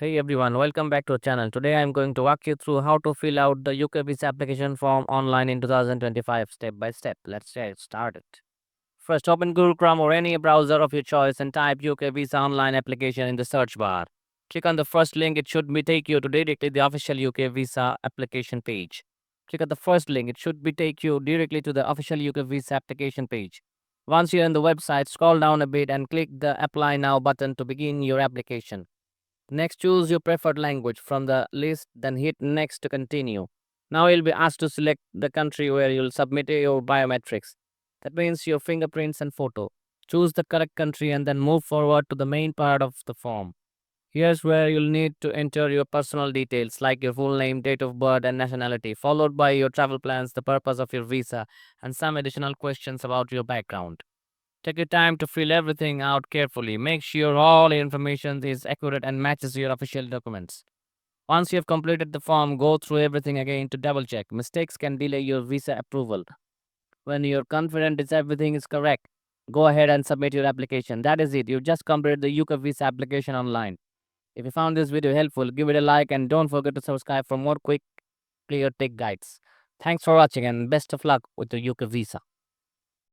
Hey everyone, welcome back to our channel. Today I am going to walk you through how to fill out the UK visa application form online in 2025 step by step. Let's get started. First, open Google Chrome or any browser of your choice and type UK visa online application in the search bar. Click on the first link, it should be take you to directly the official UK visa application page. Click on the first link, it should be take you directly to the official UK visa application page. Once you're in the website, scroll down a bit and click the Apply Now button to begin your application. Next, choose your preferred language from the list, then hit Next to continue. Now you'll be asked to select the country where you'll submit your biometrics. That means your fingerprints and photo. Choose the correct country and then move forward to the main part of the form. Here's where you'll need to enter your personal details like your full name, date of birth, and nationality, followed by your travel plans, the purpose of your visa, and some additional questions about your background. Take your time to fill everything out carefully. Make sure all information is accurate and matches your official documents. Once you have completed the form, go through everything again to double check. Mistakes can delay your visa approval. When you're confident that everything is correct, go ahead and submit your application. That is it. You just completed the UK visa application online. If you found this video helpful, give it a like and don't forget to subscribe for more quick, clear tech guides. Thanks for watching and best of luck with the UK visa.